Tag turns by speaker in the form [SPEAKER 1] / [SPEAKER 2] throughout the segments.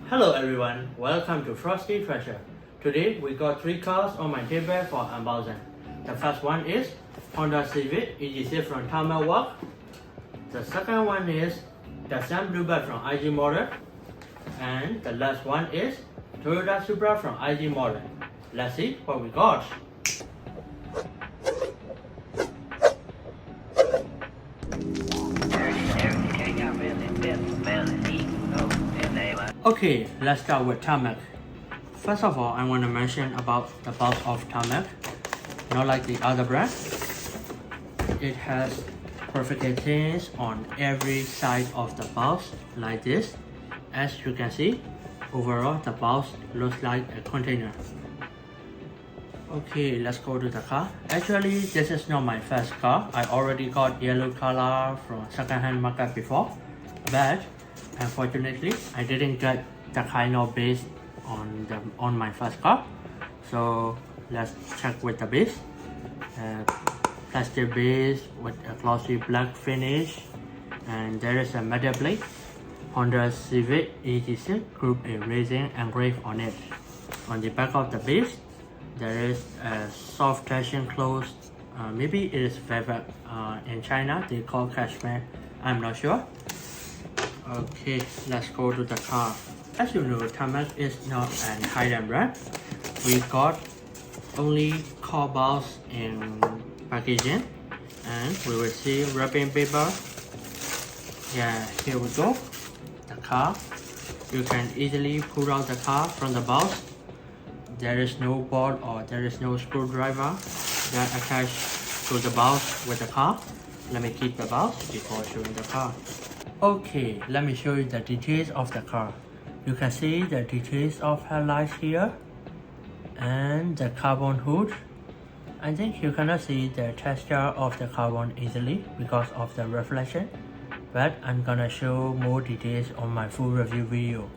[SPEAKER 1] Hello everyone, welcome to Frosty Treasure. Today we got 3 cars on my table for unboxing. The first one is Honda Civic EGC from Tarmac. The second one is Datsun Bluebird from IG model. And the last one is Toyota Supra from IG model. Let's see what we got. Okay, let's start with Tarmac. First of all, I want to mention about the box of Tarmac. Not like the other brand. It has perfect things on every side of the box like this. As you can see, overall the box looks like a container. Okay, let's go to the car. Actually, this is not my first car. I already got yellow color from second-hand market before, but unfortunately, I didn't get the kind of base on my first car. So let's check with the base. Plastic base with a glossy black finish, and there is a metal plate. Honda Civic EGC Group A Racing engraved on it. On the back of the base, there is a soft tension closed. Maybe it is velvet. In China, they call cashmere. I'm not sure. Okay, let's go to the car. As you know, Tarmac is not an high-end brand. We got only car box in packaging, and we will see wrapping paper. Yeah, here we go. The car. You can easily pull out the car from the box. There is no bolt or there is no screwdriver that attached to the box with the car. Let me keep the box before showing the car. Okay, let me show you the details of the car. You can see the details of headlights here and the carbon hood. I think you cannot see the texture of the carbon easily because of the reflection, but I'm gonna show more details on my full review video.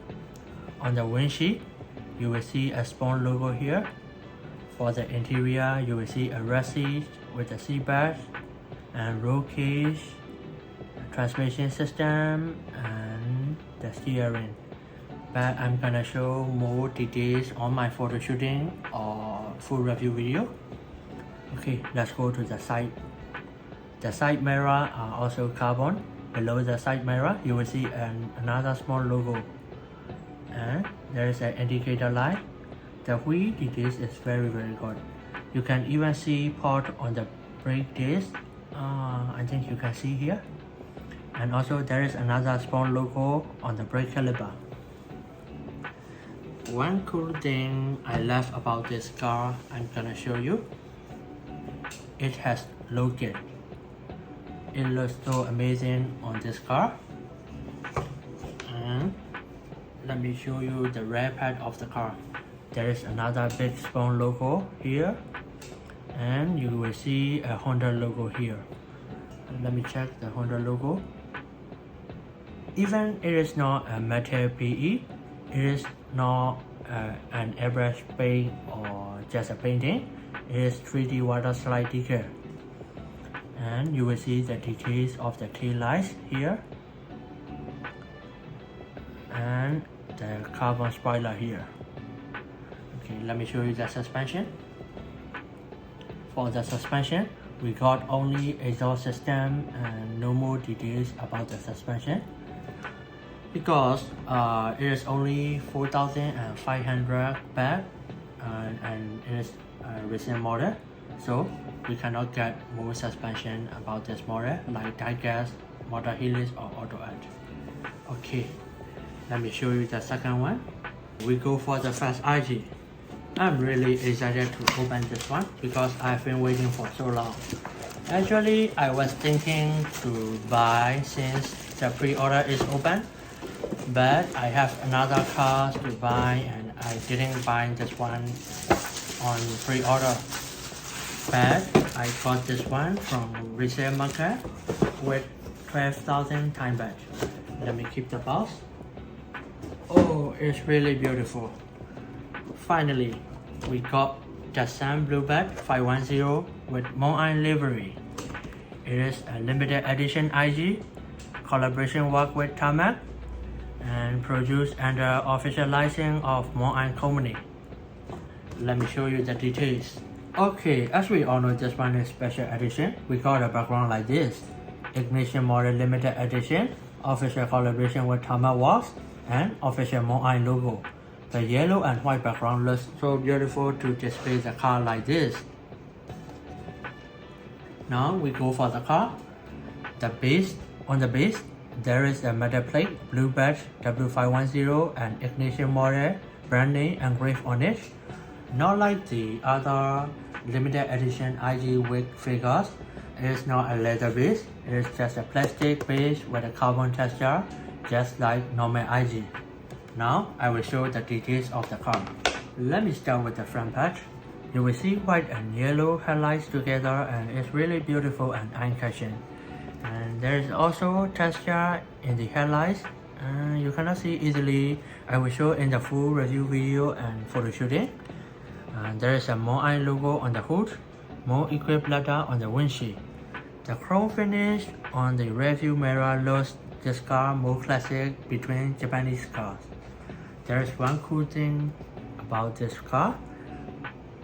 [SPEAKER 1] On the windshield, you will see a spawn logo here. For the interior, you will see a red seat with a seat back and roll cage, transmission system, and the steering. But I'm gonna show more details on my photo shooting or full review video. Okay, let's go to the side. The side mirror are also carbon. Below the side mirror, you will see another small logo. And there is an indicator light. The wheel details is very good. You can even see part on the brake disc. I think you can see here. And also there is another small logo on the brake caliper. One cool thing I love about this car, I'm gonna show you. It has low gate. It looks so amazing on this car. And let me show you the rear part of the car. There is another big spawn logo here, and you will see a Honda logo here. Let me check the Honda logo. Even it is not a metal PE, it is not an airbrush paint or just a painting. It is 3D water slide decal. And you will see the details of the tail lights here, and the carbon spoiler here. Okay, let me show you the suspension. For the suspension, we got only exhaust system and no more details about the suspension because it is only 4,500 baht and it is a recent model, so we cannot get more suspension about this model like die gas, motor helix or auto edge. Okay, let me show you the second one. We go for the fast IG. I'm really excited to open this one because I've been waiting for so long. Actually, I was thinking to buy since the pre-order is open, but I have another car to buy and I didn't buy this one on pre-order. But I got this one from resale market with 12,000 time back. Let me keep the box. Oh, it's really beautiful. Finally, we got Datsun Bluebird 510 with Mooneye livery. It is a limited edition IG, collaboration work with Tarmac, and produced under official license of Mooneye Company. Let me show you the details. Okay, as we all know, this one is special edition. We got a background like this. Ignition model limited edition, official collaboration with Tarmac Wax, and official Mooneye logo. The yellow and white background looks so beautiful to display the car like this. Now we go for the car. On the base, there is a metal plate, Bluebird W510 and ignition model, brand name engraved on it. Not like the other limited edition IG wig figures, it is not a leather base, it is just a plastic base with a carbon texture, just like normal IG. Now I will show the details of the car. Let me start with the front part. You will see white and yellow headlights together and it's really beautiful and eye-catching. And there is also texture in the headlights. You cannot see easily. I will show in the full review video and photo shooting. There is a Mooneye logo on the hood, more equipped letter on the windshield. The chrome finish on the rear view mirror looks this car more classic between Japanese cars. There is one cool thing about this car,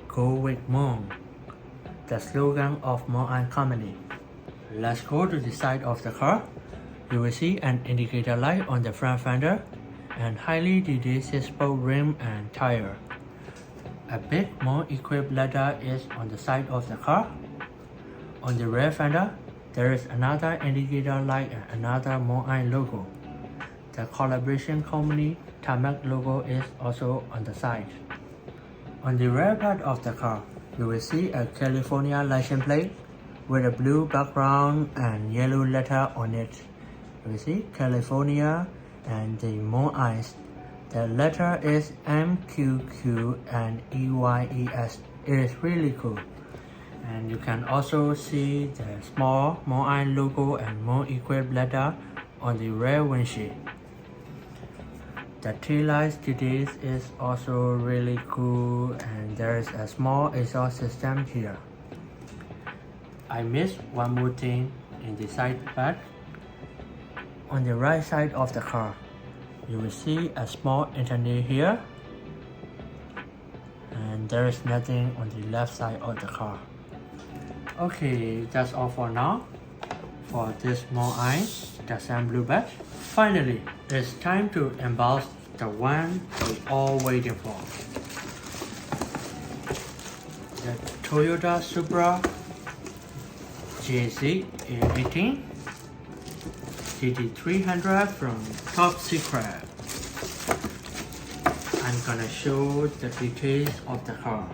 [SPEAKER 1] Go with Moon, the slogan of Mooneye Company. Let's go to the side of the car. You will see an indicator light on the front fender and highly detailed 6-spoke rim and tire. A big more equipped letter is on the side of the car. On the rear fender, there is another indicator light and another Mooneye logo. The collaboration company Tarmac logo is also on the side. On the rear part of the car, you will see a California license plate with a blue background and yellow letter on it. You will see California and the Mooneye. The letter is MQQ and EYES. It is really cool. And you can also see the small Mooneye logo and more equipped letter on the rear windshield. The taillight details is also really cool and there is a small exhaust system here. I missed one more thing in the side part. On the right side of the car, you will see a small internet here and there is nothing on the left side of the car. Okay, that's all for now for this Mooneye Datsun Bluebird. Finally, it's time to unbox the one we all waiting for. The Toyota Supra GZ18 GT300 from Top Secret. I'm gonna show the details of the car.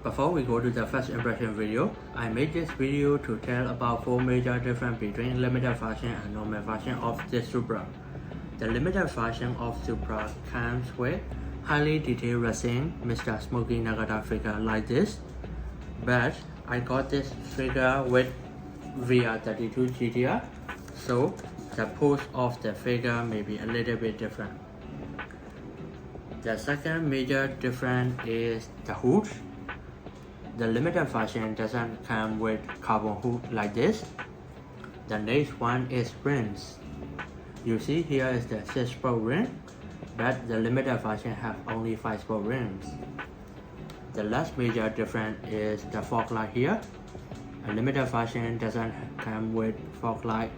[SPEAKER 1] Before we go to the first impression video, I made this video to tell about 4 major differences between limited version and normal version of this Supra. The limited version of Supra comes with highly detailed racing Mr. Smokey Nagata figure like this, but I got this figure with VR32 GTR, so the pose of the figure may be a little bit different. The second major difference is the hood. The limited version doesn't come with carbon hood like this. The next one is rims. You see here is the 6-spoke rim, but the limited version have only 5-spoke rims. The last major difference is the fog light here. A limited version doesn't come with fog light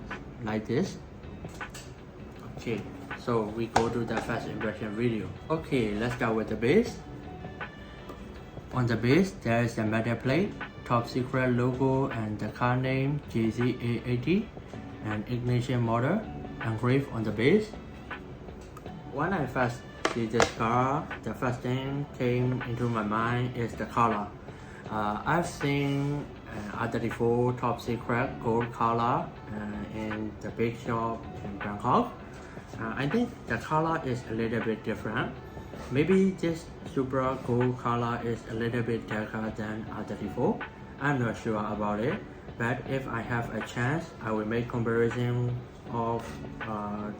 [SPEAKER 1] like this. Okay, so we go to the first impression video. Okay, let's start with the base. On the base, there is the metal plate, Top Secret logo and the car name GZ880 and ignition model engraved on the base. When I first see this car, the first thing came into my mind is the color. I've seen IG3064 Top Secret gold color in the big shop in Bangkok. I think the color is a little bit different. Maybe this Supra gold color is a little bit darker than IG3064. I'm not sure about it, but if I have a chance, I will make comparison of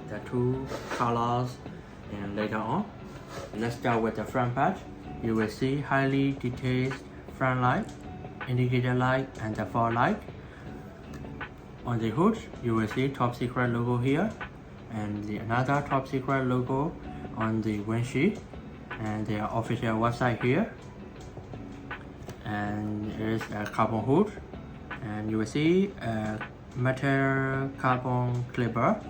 [SPEAKER 1] the two colors and later on. Let's start with the front part. You will see highly detailed front light, indicator light and the fog light. On the hood, you will see Top Secret logo here and another top secret logo on the windshield, and their official website here. And there is a carbon hood, and you will see a metal carbon clipper.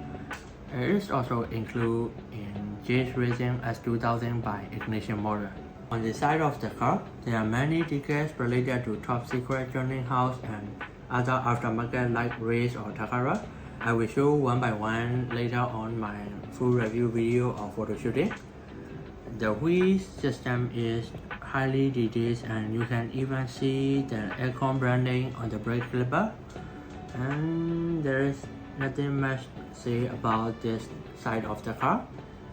[SPEAKER 1] It is also included in GS Racing S2000 by Ignition model. On the side of the car, there are many details related to top secret tuning house and other aftermarket like race or Takara. I will show one by one later on my full review video of photo shooting. The wheel system is highly detailed, and you can even see the aircon branding on the brake clipper. And there is nothing much to say about this side of the car,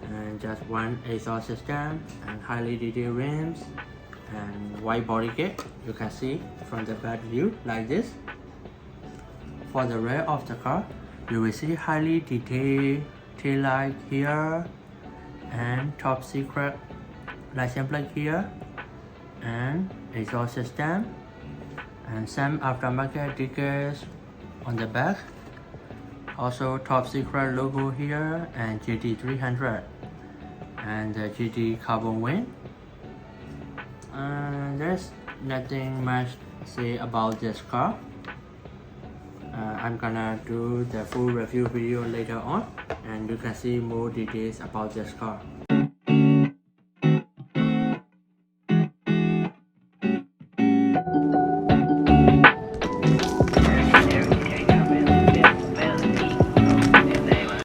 [SPEAKER 1] and just one exhaust system and highly detailed rims and white body kit. You can see from the back view like this. For the rear of the car, you will see highly detailed tail light here and top secret license plate here and exhaust system and some aftermarket decals on the back. Also top secret logo here and GT300 and the GT carbon wing. There's nothing much to say about this car. I'm gonna do the full review video later on, and you can see more details about this car.